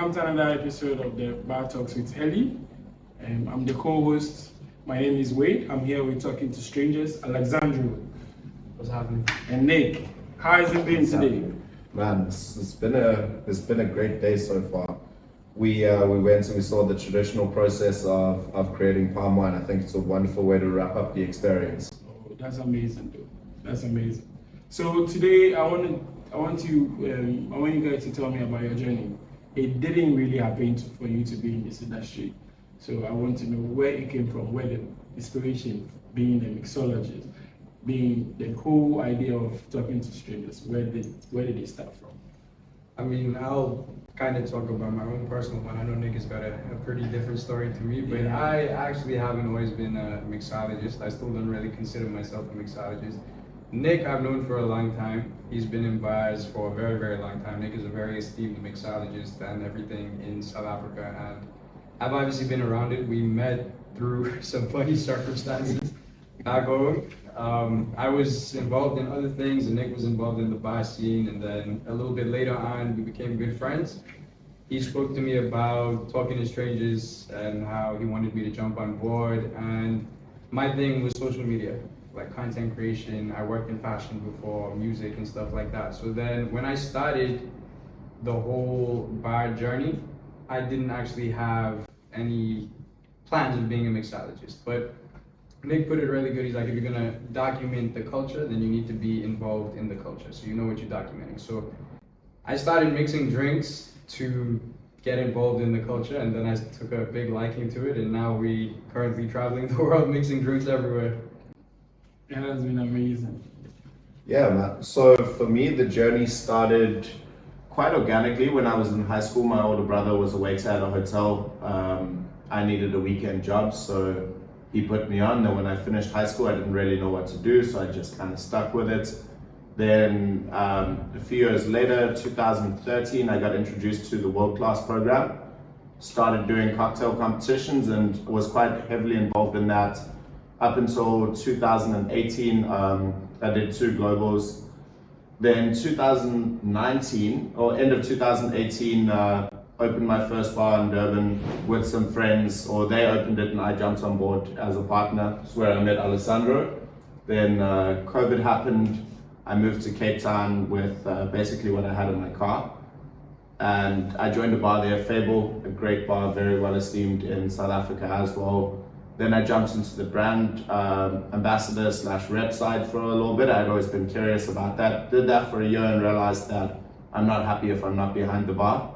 welcome to another episode of the Bar Talks with Ellie. I'm the co-host. My name is Wade. I'm here with Talking to Strangers, Alexandro. What's happening? And Nick. How has it been today? Man, it's been a great day so far. We went and we saw the traditional process of creating palm wine. I think it's a wonderful way to wrap up the experience. Oh, that's amazing, though. That's amazing. So today I want you guys to tell me about your journey. It didn't really happen for you to be in this industry. So I want to know where it came from, where the inspiration, being a mixologist, being the whole idea of talking to strangers, where did it start from? I mean, I'll kind of talk about my own personal one. I know Nick has got a pretty different story to me, but Yeah. I actually haven't always been a mixologist. I still don't really consider myself a mixologist. Nick, I've known for a long time. He's been in bars for a very, very long time. Nick is a very esteemed mixologist and everything in South Africa, and I've obviously been around it. We met through some funny circumstances back home. I was involved in other things, and Nick was involved in the bar scene, and then a little bit later on, we became good friends. He spoke to me about talking to strangers and how he wanted me to jump on board, and my thing was social media, like content creation. I worked in fashion before, music and stuff like that. So then when I started the whole bar journey, I didn't actually have any plans of being a mixologist, but Nick put it really good. He's like, if you're gonna document the culture, then you need to be involved in the culture, so you know what you're documenting. So I started mixing drinks to get involved in the culture, and then I took a big liking to it, and now we currently traveling the world mixing drinks everywhere. It has been amazing. Yeah, man. So for me, the journey started quite organically. When I was in high school, my older brother was a waiter at a hotel. I needed a weekend job, so he put me on. Then when I finished high school, I didn't really know what to do, so I just kind of stuck with it. Then a few years later, 2013, I got introduced to the World Class program. Started doing cocktail competitions and was quite heavily involved in that. Up until 2018, I did 2 globals. Then 2019, or end of 2018, opened my first bar in Durban with some friends, or they opened it and I jumped on board as a partner. That's where I met Alexandro. Then COVID happened. I moved to Cape Town with basically what I had in my car. And I joined a bar there, Fable, a great bar, very well esteemed in South Africa as well. Then I jumped into the brand ambassador / rep side for a little bit. I'd always been curious about that. Did that for a year and realized that I'm not happy if I'm not behind the bar.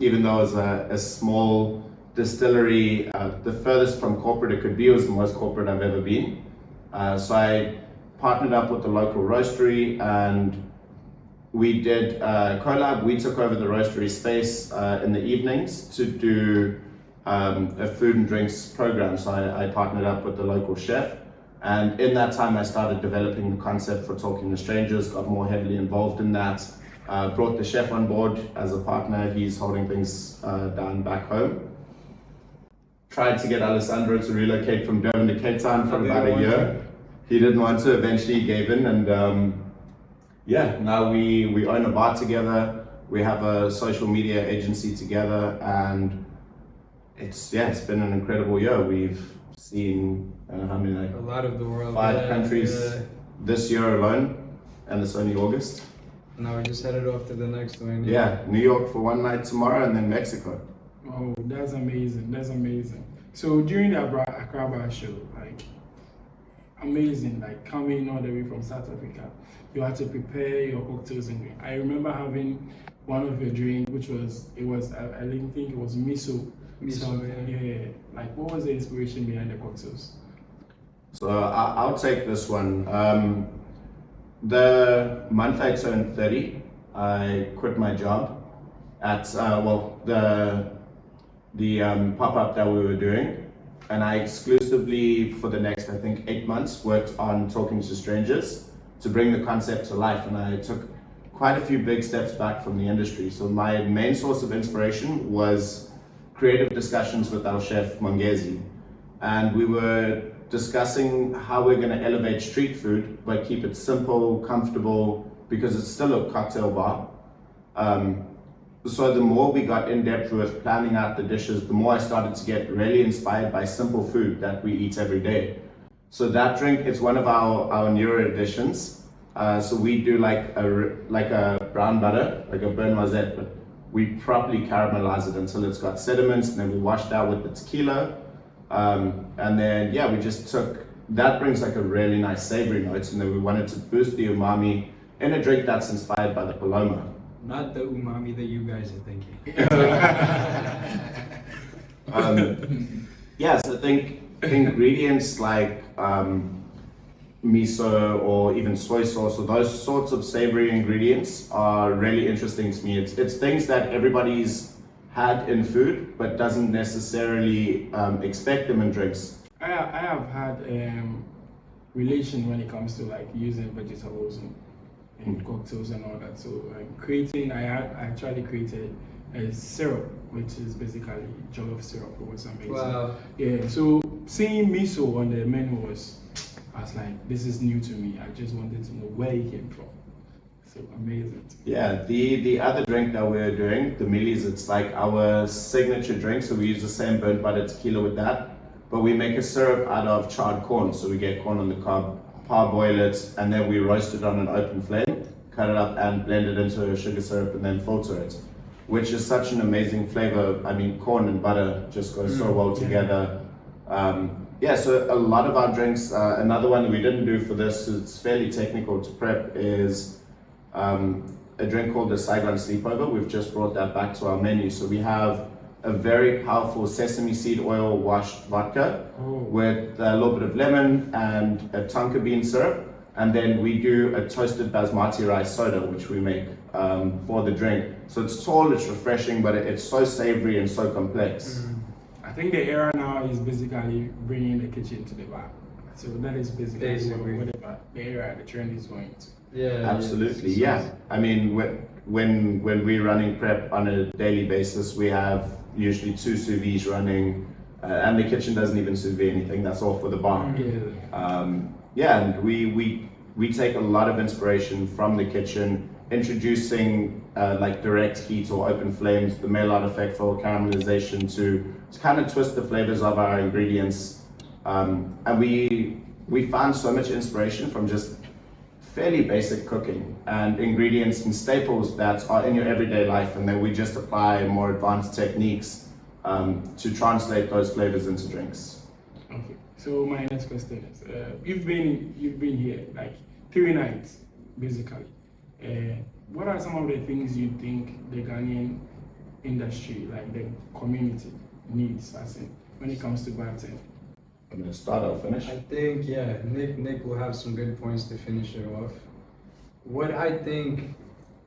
Even though it was a small distillery, the furthest from corporate it could be, was the most corporate I've ever been. So I partnered up with the local roastery and we did a collab. We took over the roastery space in the evenings to do a food and drinks program. So I partnered up with the local chef, and in that time I started developing the concept for Talking to Strangers, got more heavily involved in that, brought the chef on board as a partner. He's holding things down back home. Tried to get Alexandro to relocate from Durban to Cape Town for about a year. He didn't want to, eventually he gave in, and now we own a bar together. We have a social media agency together, and it's been an incredible year. We've seen how many, like A lot of the world. 5 countries this year alone, and it's only August. Now we just headed off to the next one. Yeah, New York for one night tomorrow, and then Mexico. Oh, that's amazing. That's amazing. So during the Accra bar show, like, amazing, like coming all the way from South Africa, you had to prepare your cocktails. And I remember having one of your drinks, which was, I didn't think it was miso. Yeah. Like, what was the inspiration behind the cocktails? So I'll take this one. The month I turned 30, I quit my job at the pop-up that we were doing, and I exclusively for the next, I think, 8 months worked on Talking to Strangers to bring the concept to life, and I took quite a few big steps back from the industry. So my main source of inspiration was creative discussions with our chef Mongezi, and we were discussing how we're going to elevate street food but keep it simple, comfortable, because it's still a cocktail bar. So the more we got in depth with planning out the dishes, the more I started to get really inspired by simple food that we eat every day. So that drink is one of our newer additions. So we do like a brown butter, like a burnt noisette, but we properly caramelize it until it's got sediments, and then we wash that with the tequila. And then yeah, we just took that, brings like a really nice savory note, and then we wanted to boost the umami in a drink that's inspired by the Paloma. Not the umami that you guys are thinking. Yeah, so I think ingredients like miso or even soy sauce, or those sorts of savory ingredients are really interesting to me. It's things that everybody's had in food but doesn't necessarily expect them in drinks. I have had relation when it comes to like using vegetables in cocktails and all that. So I actually created a syrup, which is basically jollof syrup. It was amazing. Wow. Yeah. So seeing miso on the menu I was like, this is new to me. I just wanted to know where it came from. So amazing. Yeah, the other drink that we're doing, the Millies, it's like our signature drink. So we use the same burnt butter tequila with that, but we make a syrup out of charred corn. So we get corn on the cob, parboil it, and then we roast it on an open flame, cut it up and blend it into a sugar syrup and then filter it, which is such an amazing flavor. I mean, corn and butter just goes so well together. Yeah, so a lot of our drinks, another one we didn't do for this, it's fairly technical to prep, is a drink called the Saigon Sleepover. We've just brought that back to our menu. So we have a very powerful sesame seed oil washed vodka with a little bit of lemon and a tonka bean syrup. And then we do a toasted basmati rice soda, which we make for the drink. So it's tall, it's refreshing, but it's so savory and so complex. I think the era now is basically bringing the kitchen to the bar. So that is basically whatever the era, the trend is going to. Yeah, absolutely. Yeah. I mean, when we're running prep on a daily basis, we have usually 2 sous vides running, and the kitchen doesn't even sous vide anything. That's all for the bar. Yeah, and we take a lot of inspiration from the kitchen, introducing like direct heat or open flames, the Maillard effect for caramelization to kind of twist the flavors of our ingredients. And we found so much inspiration from just fairly basic cooking and ingredients and staples that are in your everyday life, and then we just apply more advanced techniques to translate those flavors into drinks. Okay, so my next question is, you've been here like 3 nights basically. What are some of the things you think the Ghanaian industry, like the community, needs as in when it comes to bartending? I'm gonna start, I'll finish. I think, yeah, Nick will have some good points to finish it off. What I think,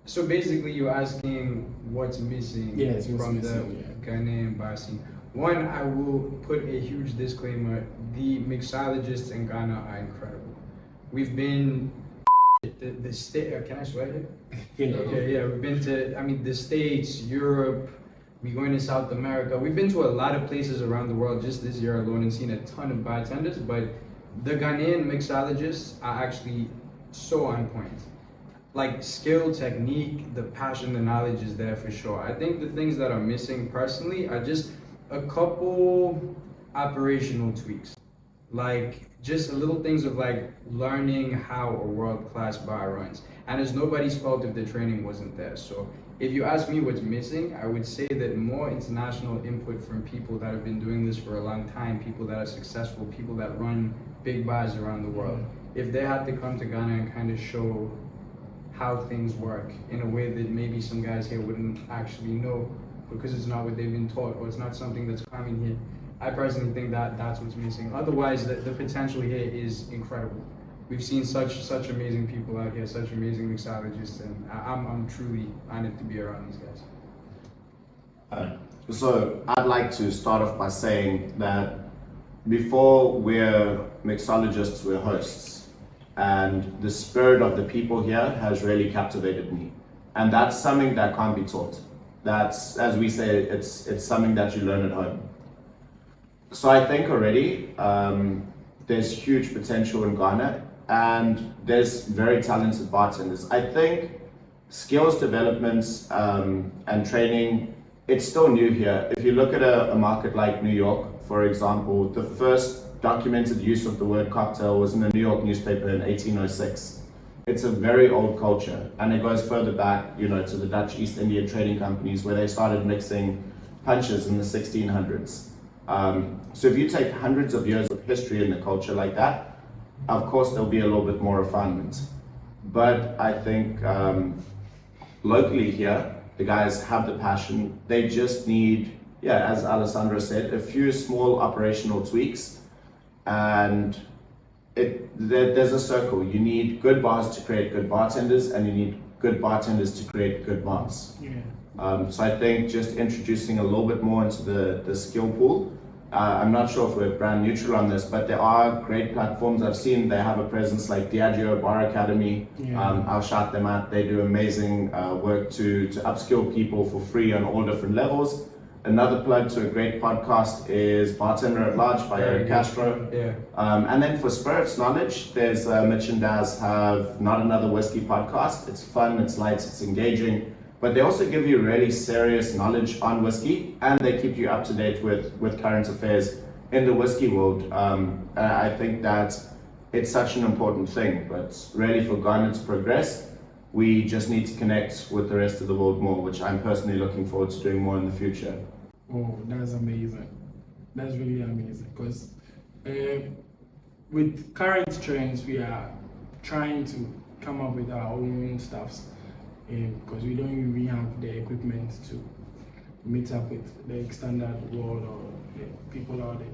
so basically you're asking what's missing from the Ghanaian bar scene. One, I will put a huge disclaimer: the mixologists in Ghana are incredible. We've been the state. Can I swear here? Yeah. We've been to, the States, Europe. We're going to South America. We've been to a lot of places around the world just this year alone and seen a ton of bartenders. But the Ghanaian mixologists are actually so on point. Like skill, technique, the passion, the knowledge is there for sure. I think the things that are missing personally are just a couple operational tweaks. Like just little things of like learning how a world-class bar runs. And it's nobody's fault if the training wasn't there. So if you ask me what's missing, I would say that more international input from people that have been doing this for a long time, people that are successful, people that run big bars around the world. If they had to come to Ghana and kind of show how things work in a way that maybe some guys here wouldn't actually know because it's not what they've been taught or it's not something that's common here. I personally think that that's what's missing. Otherwise, the potential here is incredible. We've seen such amazing people out here, such amazing mixologists, and I'm truly honored to be around these guys. So I'd like to start off by saying that before we're mixologists, we're hosts. And the spirit of the people here has really captivated me. And that's something that can't be taught. That's, as we say, it's something that you learn at home. So I think already there's huge potential in Ghana and there's very talented bartenders. I think skills development and training, it's still new here. If you look at a market like New York, for example, the first documented use of the word cocktail was in a New York newspaper in 1806. It's a very old culture, and it goes further back, to the Dutch East India trading companies where they started mixing punches in the 1600s. So if you take hundreds of years of history in a culture like that, of course there'll be a little bit more refinement. But I think locally here, the guys have the passion. They just need, as Alessandro said, a few small operational tweaks, and there's a circle. You need good bars to create good bartenders, and you need good bartenders to create good bars. Yeah. So I think just introducing a little bit more into the skill pool. I'm not sure if we're brand neutral on this, but there are great platforms. I've seen they have a presence like Diageo Bar Academy. Yeah. I'll shout them out. They do amazing work to upskill people for free on all different levels. Another plug to a great podcast is Bartender at Large by Eric Castro. Yeah. And then for spirits knowledge, there's Mitch and Daz have Not Another Whiskey podcast. It's fun, it's light, it's engaging. But they also give you really serious knowledge on whiskey, and they keep you up to date with current affairs in the whiskey world. I think that it's such an important thing, but really for Ghana to progress, we just need to connect with the rest of the world more, which I'm personally looking forward to doing more in the future. Oh, that's amazing. That's really amazing, because with current trends, we are trying to come up with our own stuffs. Because we don't really have the equipment to meet up with the standard world or the people out there.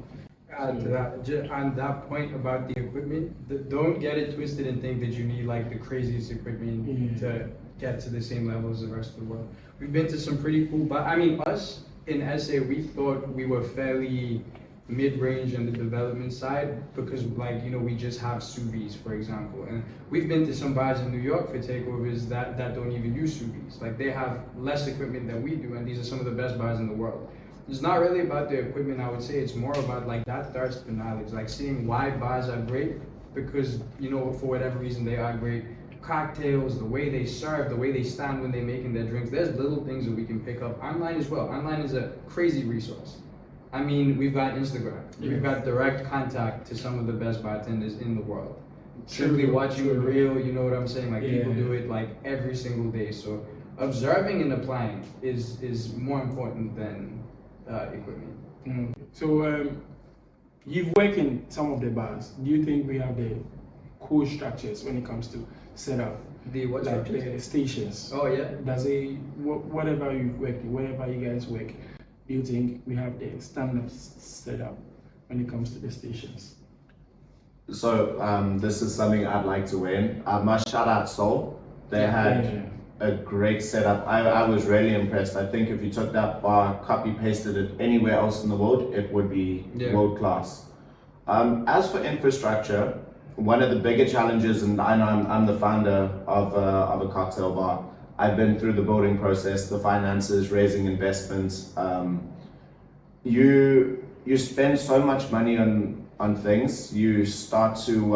Add to that, on that point about the equipment, don't get it twisted and think that you need like the craziest equipment to get to the same level as the rest of the world. We've been to some pretty cool, but I mean, us in SA, we thought we were fairly mid-range on the development side because we just have sous vide, for example, and we've been to some bars in New York for takeovers that don't even use sous vide. Like, they have less equipment than we do, and these are some of the best bars in the world. It's not really about the equipment, I would say. It's more about like that thirst for knowledge, like seeing why bars are great, because for whatever reason they are great. Cocktails, the way they serve, the way they stand when they're making their drinks. There's little things that we can pick up online as well. Online is a crazy resource. I mean, we've got Instagram. Yes. We've got direct contact to some of the best bartenders in the world. Simply watching a reel, you know what I'm saying? Like, people do it like every single day. So observing and applying is more important than equipment. So you've worked in some of the bars. Do you think we have the cool structures when it comes to setup? The what Like structures? the stations. Oh yeah. Does it, whatever you've worked in, wherever you guys work, do you think we have the standard setup when it comes to the stations? So this is something I'd like to weigh in. I must shout out Seoul. They had a great setup. I was really impressed. I think if you took that bar, copy pasted it anywhere else in the world, it would be world class. As for infrastructure, one of the bigger challenges, and I know I'm the founder of a cocktail bar. I've been through the building process, the finances, raising investments. You spend so much money on things. You start to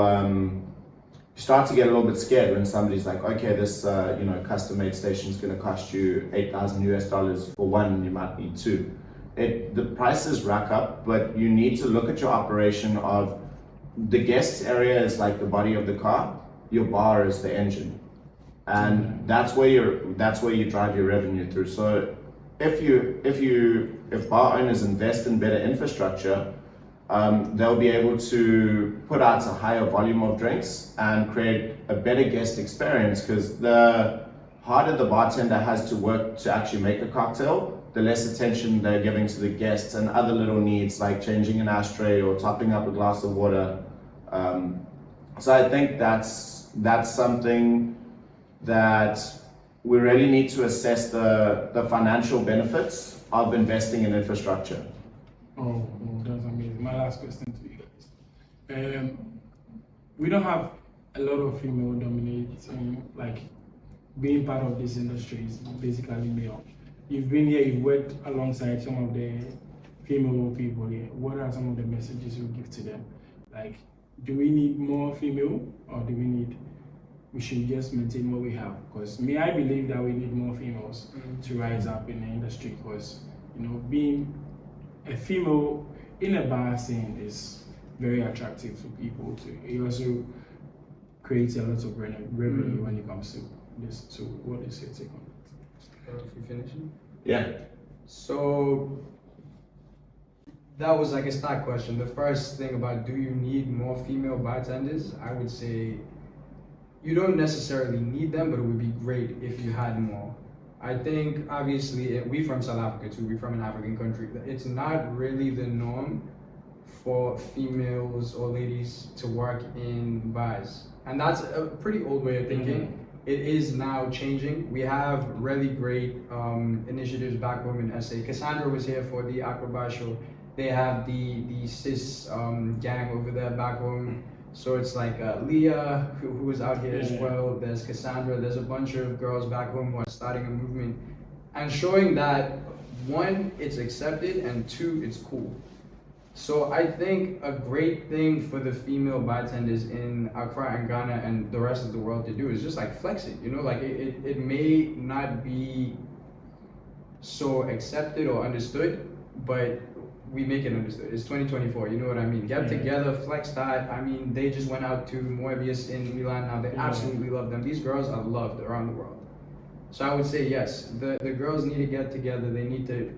get a little bit scared when somebody's like, okay, this custom-made station is going to cost you $8,000 for one, and you might need two. The prices rack up, but you need to look at your operation of the guest area is like the body of the car. Your bar is the engine, and that's where you drive your revenue through. So if bar owners invest in better infrastructure, they'll be able to put out a higher volume of drinks and create a better guest experience, because the harder the bartender has to work to actually make a cocktail, the less attention they're giving to the guests and other little needs like changing an ashtray or topping up a glass of water. So I think that's something that we really need to assess the financial benefits of investing in infrastructure. Oh, that's amazing. My last question to you guys. We don't have a lot of female dominating, like being part of this industry is basically male. You've been here, you've worked alongside some of the female people here. What are some of the messages you give to them? Like, do we need more female, or do we need we should just maintain what we have. Because I believe that we need more females to rise up in the industry. Because being a female in a bar scene is very attractive to people. It also creates a lot of revenue when it comes to this. So, what is your take on it? If we finishing? Yeah. So that was like a stock question. The first thing about do you need more female bartenders? I would say you don't necessarily need them, but it would be great if you had more. I think obviously we from South Africa too. We're from an African country. It's not really the norm for females or ladies to work in bars, and that's a pretty old way of thinking. It is now changing. We have really great initiatives back home in SA. Cassandra was here for the Accra Bar show. They have the cis gang over there back home. So it's like Leah, who was out here as well. There's Cassandra. There's a bunch of girls back home who are starting a movement and showing that one, it's accepted, and two, it's cool. So I think a great thing for the female bartenders in Accra and Ghana and the rest of the world to do is just like flex it. Like it may not be so accepted or understood, but we make it understood. It's 2024, you know what I mean? Get together, flex that. I mean, they just went out to Moebius in Milan now. They absolutely love them. These girls are loved around the world. So I would say yes, the girls need to get together. They need to,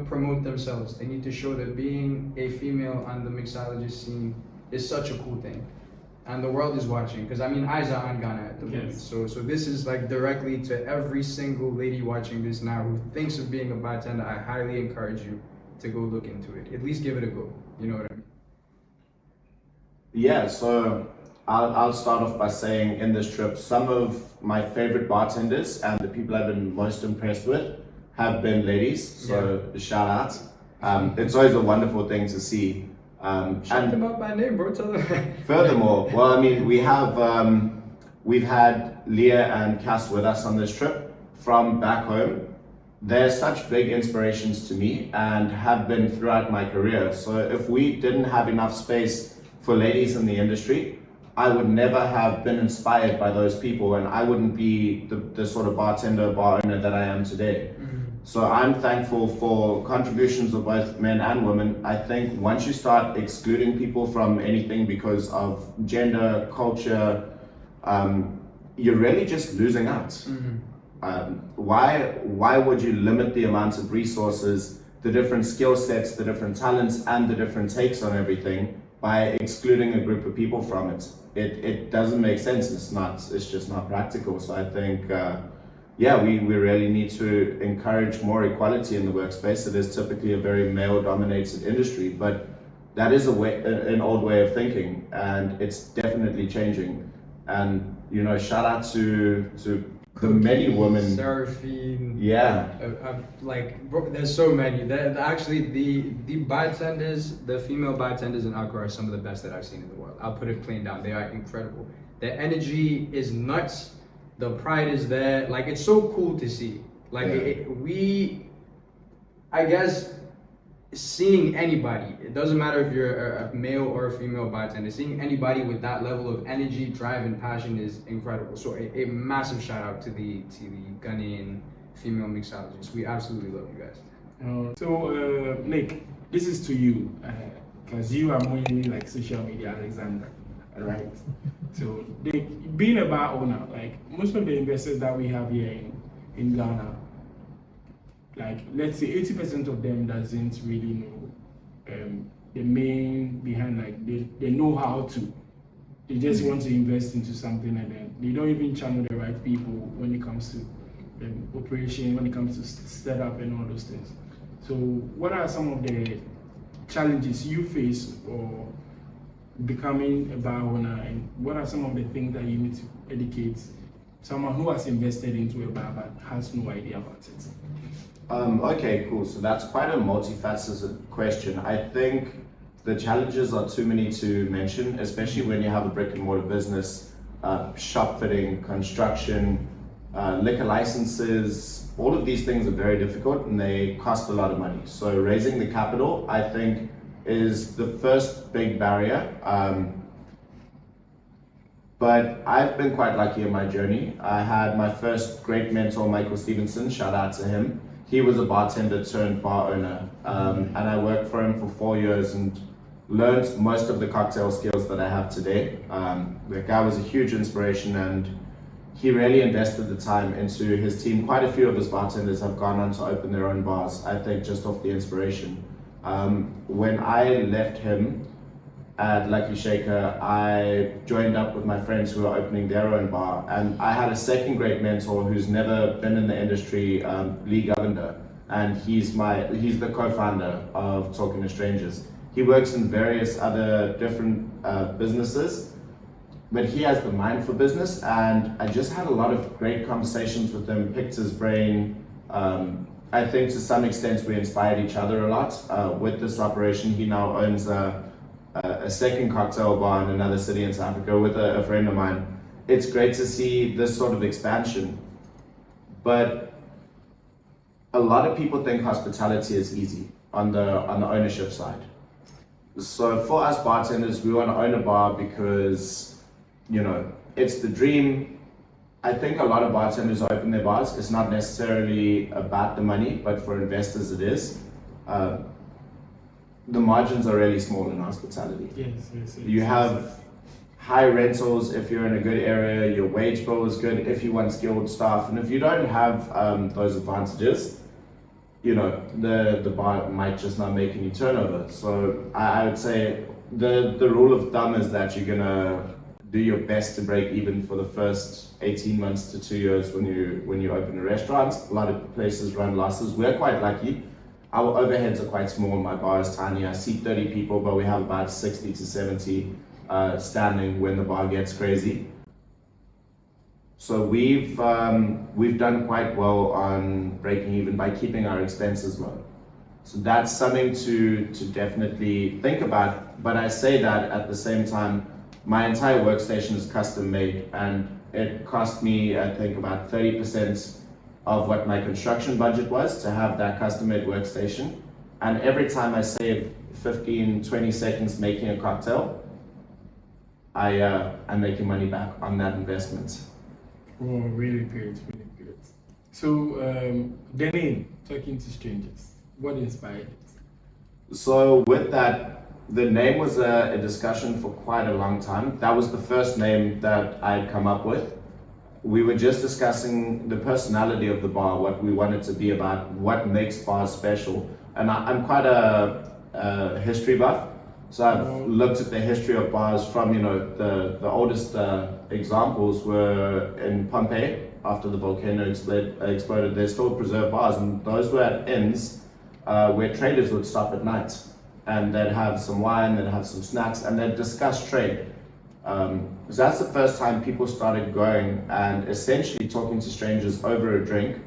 promote themselves. They need to show that being a female on the mixologist scene is such a cool thing. And the world is watching, because eyes are on Ghana at the moment. So this is like directly to every single lady watching this now who thinks of being a bartender. I highly encourage you to go look into it. At least give it a go. You know what I mean? Yeah, so I'll start off by saying in this trip, some of my favorite bartenders and the people I've been most impressed with have been ladies. So shout out. It's always a wonderful thing to see. Shout them out by name, bro. Tell them. Furthermore, we've had Leah and Cass with us on this trip from back home. They're such big inspirations to me and have been throughout my career. So if we didn't have enough space for ladies in the industry, I would never have been inspired by those people, and I wouldn't be the sort of bartender, bar owner that I am today. So I'm thankful for contributions of both men and women. I think once you start excluding people from anything because of gender, culture, you're really just losing out. Why would you limit the amount of resources, the different skill sets, the different talents, and the different takes on everything by excluding a group of people from it? It doesn't make sense. It's just not practical. So I think we really need to encourage more equality in the workspace. It is typically a very male-dominated industry, but that is an old way of thinking, and it's definitely changing. And shout out to the many women. Seraphine. Yeah. There's so many. Actually, the bartenders, the female bartenders in Accra are some of the best that I've seen in the world. I'll put it plain down. They are incredible. Their energy is nuts. The pride is there. It's so cool to see. I guess, seeing anybody, it doesn't matter if you're a male or a female bartender, seeing anybody with that level of energy, drive, and passion is incredible. So a massive shout out to the Ghanaian female mixologists. We absolutely love you guys. Nick, this is to you, because you are more like social media Alexandro, right? So being a bar owner, most of the investors that we have here in Ghana, let's say 80% of them doesn't really know the main behind, they know how to. They just want to invest into something, and then they don't even channel the right people when it comes to operation, when it comes to setup and all those things. So what are some of the challenges you face or becoming a bar owner, and what are some of the things that you need to educate someone who has invested into a bar but has no idea about it? Okay, cool. So that's quite a multifaceted question. I think the challenges are too many to mention, especially when you have a brick and mortar business, shop fitting, construction, liquor licenses. All of these things are very difficult and they cost a lot of money. So raising the capital, I think, is the first big barrier. But I've been quite lucky in my journey. I had my first great mentor, Michael Stevenson, shout out to him. He was a bartender turned bar owner, and I worked for him for 4 years and learned most of the cocktail skills that I have today. The guy was a huge inspiration, and he really invested the time into his team. Quite a few of his bartenders have gone on to open their own bars, I think, just off the inspiration. When I left him at Lucky Shaker, I joined up with my friends who were opening their own bar, and I had a second great mentor who's never been in the industry, Lee Govender, and he's the co-founder of Talking to Strangers. He works in various other different businesses, but he has the mind for business, and I just had a lot of great conversations with him, picked his brain. I think to some extent we inspired each other a lot. With this operation, he now owns a second cocktail bar in another city in South Africa with a friend of mine. It's great to see this sort of expansion, but a lot of people think hospitality is easy on the ownership side. So for us bartenders, we want to own a bar because, you know, it's the dream. I think a lot of bartenders open their bars. It's not necessarily about the money, but for investors it is. The margins are really small in hospitality. Yes. You have high rentals if you're in a good area, your wage bill is good if you want skilled staff, and if you don't have those advantages, you know, the bar might just not make any turnover. So I would say the rule of thumb is that you're gonna do your best to break even for the first 18 months to 2 years when you open a restaurant. A lot of places run losses. We're quite lucky. Our overheads are quite small. My bar is tiny. I seat 30 people, but we have about 60 to 70 standing when the bar gets crazy. So we've done quite well on breaking even by keeping our expenses low. So that's something to definitely think about. But I say that at the same time, my entire workstation is custom made, and it cost me, I think, about 30% of what my construction budget was to have that custom made workstation. And every time I save 15, 20 seconds making a cocktail, I'm making money back on that investment. Oh, really great. So, the name, Talking to Strangers, what inspired it? So with that, the name was a discussion for quite a long time. That was the first name that I'd come up with. We were just discussing the personality of the bar, what we wanted to be about, what makes bars special. And I'm quite a history buff, so I've looked at the history of bars from, you know, the oldest examples were in Pompeii. After the volcano exploded, they still preserved bars, and those were at inns where traders would stop at night, and they'd have some wine, they'd have some snacks, and they'd discuss trade. So that's the first time people started going and essentially talking to strangers over a drink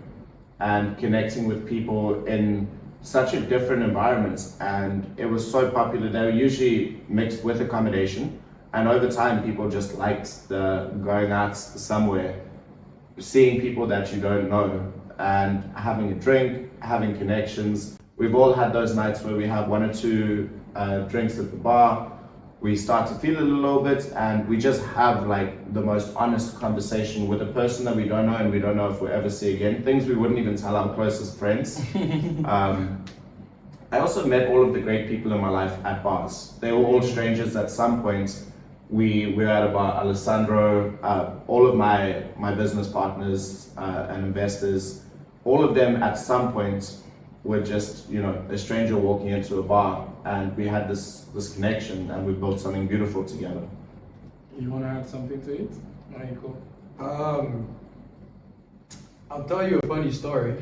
and connecting with people in such a different environments. And it was so popular. They were usually mixed with accommodation, and over time people just liked the going out somewhere, seeing people that you don't know and having a drink, having connections. We've all had those nights where we have one or two drinks at the bar. We start to feel it a little bit, and we just have like the most honest conversation with a person that we don't know, and we don't know if we'll ever see again. Things we wouldn't even tell our closest friends. I also met all of the great people in my life at bars. They were all strangers at some point. We were at a bar. Alexandro, all of my business partners and investors, all of them at some point were just, you know, a stranger walking into a bar, and we had this connection, and we built something beautiful together. You want to add something to it, Michael? I'll tell you a funny story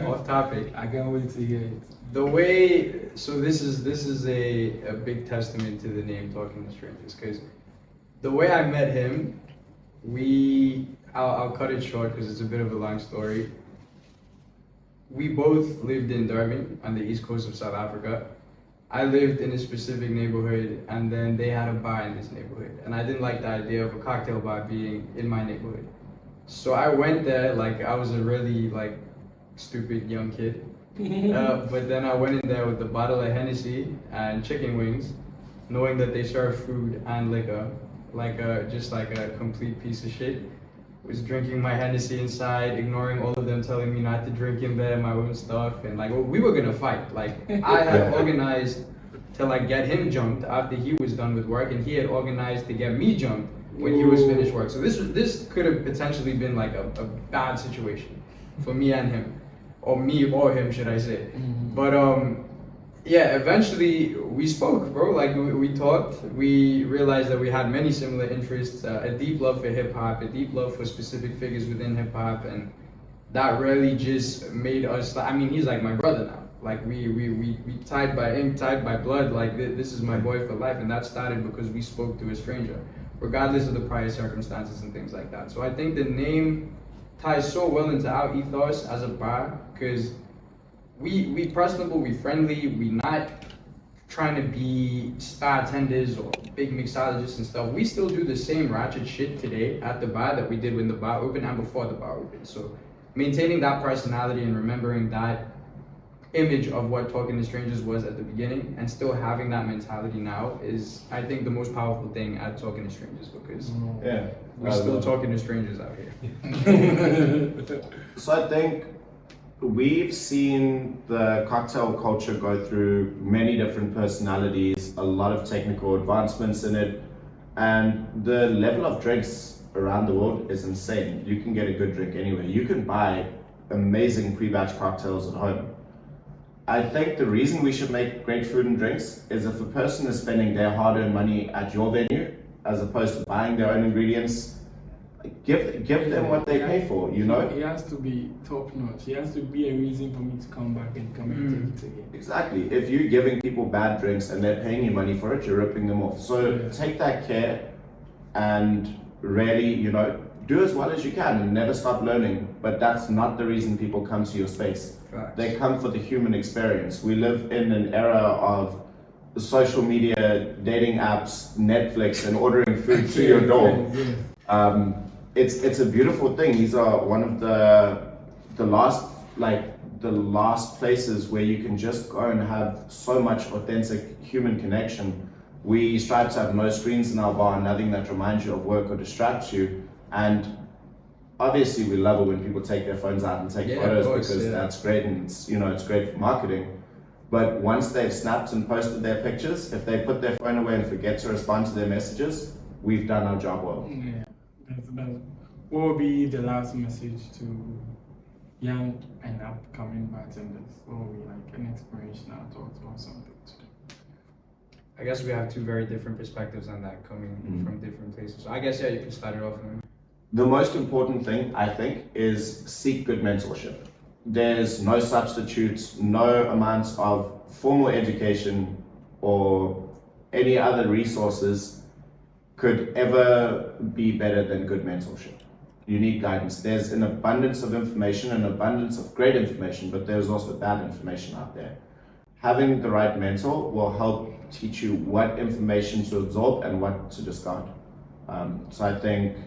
off topic. I can't wait to hear it. The way, so this is a big testament to the name Talking to Strangers, because the way I met him, I'll cut it short because it's a bit of a long story. We both lived in Durban on the east coast of South Africa. I lived in a specific neighborhood, and then they had a bar in this neighborhood, and I didn't like the idea of a cocktail bar being in my neighborhood. So I went there like I was a really like stupid young kid. But then I went in there with a bottle of Hennessy and chicken wings, knowing that they serve food and liquor. just like a complete piece of shit. Was drinking my Hennessy inside, ignoring all of them telling me not to drink in there, my own stuff, and like we were gonna fight. Like I had organized to like get him jumped after he was done with work, and he had organized to get me jumped when he was finished work. So this could have potentially been like a bad situation for me and him, or me or him, should I say? But yeah, eventually we spoke, bro. Like we talked. We realized that we had many similar interests, a deep love for hip hop, a deep love for specific figures within hip hop, and that really just made us. I mean, he's like my brother now. Like we tied by ink, tied by blood. Like this is my boy for life, and that started because we spoke to a stranger, regardless of the prior circumstances and things like that. So I think the name ties so well into our ethos as a bar, because we personable, we friendly, we not trying to be bartenders or big mixologists and stuff. We still do the same ratchet shit today at the bar that we did when the bar opened and before the bar opened. So maintaining that personality and remembering that image of what talking to strangers was at the beginning and still having that mentality now is, I think, the most powerful thing at talking to strangers, because we're still talking to strangers out here. So I think we've seen the cocktail culture go through many different personalities, a lot of technical advancements in it, and the level of drinks around the world is insane. You can get a good drink anywhere. You can buy amazing pre-batch cocktails at home. I think the reason we should make great food and drinks is if a person is spending their hard-earned money at your venue, as opposed to buying their own ingredients, give them what they pay for, you know? It has to be top notch. It has to be a reason for me to come back and come and take it again. Exactly. If you're giving people bad drinks and they're paying you money for it, you're ripping them off. So take that care and really, you know, do as well as you can and never stop learning. But that's not the reason people come to your space. Facts. They come for the human experience. We live in an era of social media, dating apps, Netflix, and ordering food to your door. It's a beautiful thing. These are one of the last places where you can just go and have so much authentic human connection. We strive to have no screens in our bar, nothing that reminds you of work or distracts you. And obviously we love it when people take their phones out and take photos, because that's great, and it's great for marketing. But once they've snapped and posted their pictures, if they put their phone away and forget to respond to their messages, we've done our job well. Yeah, that's what would be the last message to young and upcoming bartenders? What would be like an inspirational thought or something to them? I guess we have two very different perspectives on that, coming from different places. So I guess, you can start it off. The most important thing, I think, is seek good mentorship. There's no substitutes, no amounts of formal education or any other resources could ever be better than good mentorship. You need guidance. There's an abundance of information, an abundance of great information, but there's also bad information out there. Having the right mentor will help teach you what information to absorb and what to discard. So I think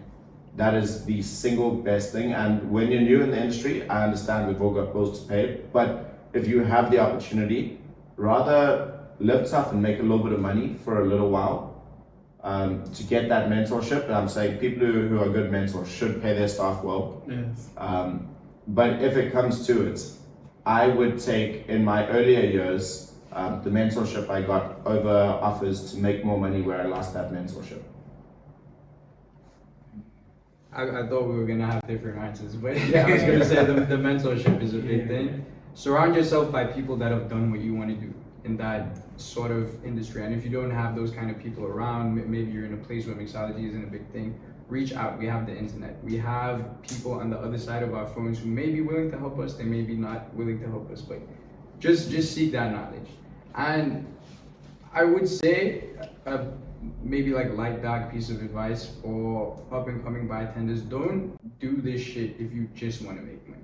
that is the single best thing. And when you're new in the industry, I understand we've all got bills to pay, but if you have the opportunity, rather live tough and make a little bit of money for a little while to get that mentorship. And I'm saying people who are good mentors should pay their staff well. Yes. But if it comes to it, I would take, in my earlier years, the mentorship I got over offers to make more money where I lost that mentorship. I thought we were gonna have different answers, but yeah, I was gonna say the mentorship is a big thing. Surround yourself by people that have done what you want to do in that sort of industry. And if you don't have those kind of people around, maybe you're in a place where mixology isn't a big thing, reach out. We have the internet. We have people on the other side of our phones who may be willing to help us. They may be not willing to help us, but just seek that knowledge. And I would say maybe like a light dark piece of advice for up and coming bartenders: don't do this shit if you just want to make money.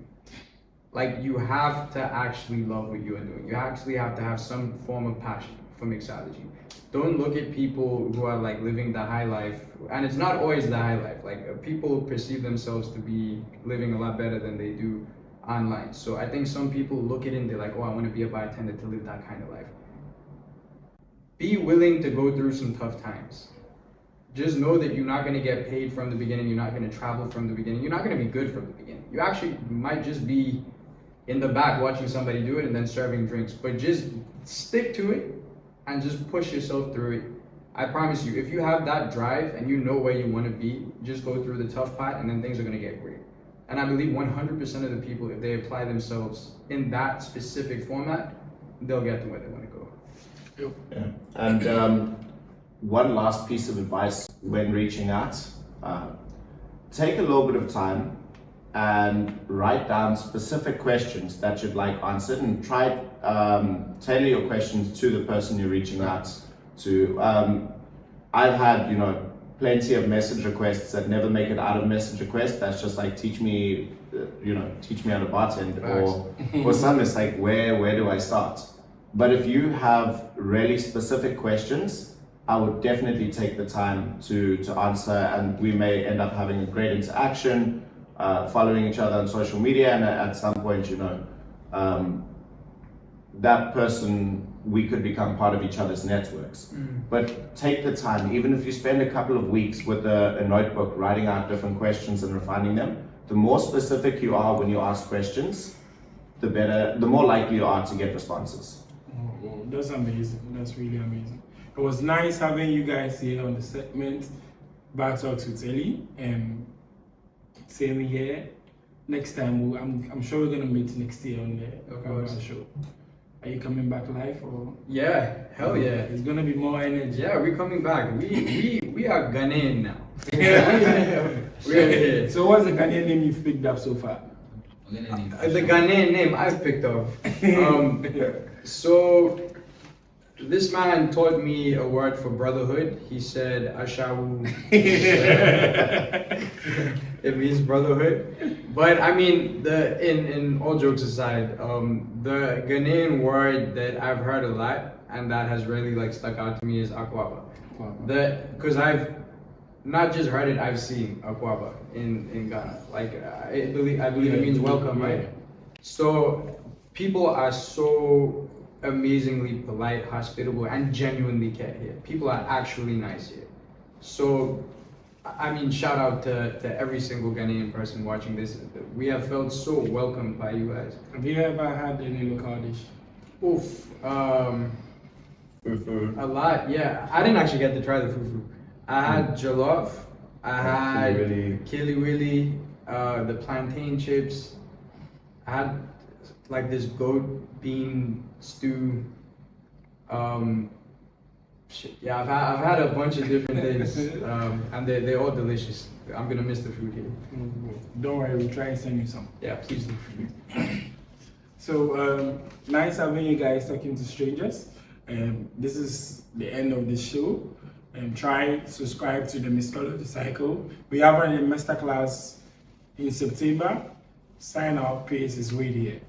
Like, you have to actually love what you are doing. You actually have to have some form of passion for mixology. Don't look at people who are like living the high life, and it's not always the high life. Like, people perceive themselves to be living a lot better than they do online. So I think some people look at it and they're like, oh, I want to be a bartender to live that kind of life. Be willing to go through some tough times. just know that you're not going to get paid from the beginning. You're not going to travel from the beginning. You're not going to be good from the beginning. You actually might just be in the back watching somebody do it and then serving drinks. But just stick to it and just push yourself through it. I promise you, if you have that drive and you know where you want to be, just go through the tough part and then things are going to get great. And I believe 100% of the people, if they apply themselves in that specific format, they'll get to where they want to go. Yeah. And one last piece of advice when reaching out, take a little bit of time and write down specific questions that you'd like answered, and try tailor your questions to the person you're reaching out to. I've had, plenty of message requests that never make it out of message request. That's just like, teach me how to bartend, or some it's like, where do I start? But if you have really specific questions, I would definitely take the time to answer, and we may end up having a great interaction, following each other on social media, and at some point, that person, we could become part of each other's networks. But take the time, even if you spend a couple of weeks with a notebook writing out different questions and refining them, the more specific you are when you ask questions, the more likely you are to get responses. Oh, that's amazing. That's really amazing. It was nice having you guys here on the segment Bar Talks with Ellie. Same here. Next time, I'm sure we're gonna meet next year on the show. Are you coming back live or? Yeah, hell yeah. It's gonna be more energy. Yeah, we're coming back. We are Ghanaian now. We're here. So what's the Ghanaian name you've picked up so far? The Ghanaian name I've picked up. So this man taught me a word for brotherhood. He said Ashawu. It means brotherhood. But I mean, in all jokes aside, the Ghanaian word that I've heard a lot and that has really stuck out to me is akwaba. Because I've not just heard it, I've seen akwaba in Ghana. I believe it means welcome, right? So people are so amazingly polite, hospitable, and genuinely care here. People are actually nice here. So, I mean, shout out to every single Ghanaian person watching this. We have felt so welcomed by you guys. Have you ever had any local dish? Oof. A lot, yeah. I didn't actually get to try the fufu. I had jollof. I had kili willy, the plantain chips. I had this goat bean stew. Yeah, I've had a bunch of different things, and they're all delicious. I'm gonna miss the food here. Don't worry, we'll try and send you some. Yeah, please do. So nice having you guys talking to strangers. This is the end of the show. Try subscribe to the Mixology cycle. We have a masterclass in September. Sign up, pace is way here.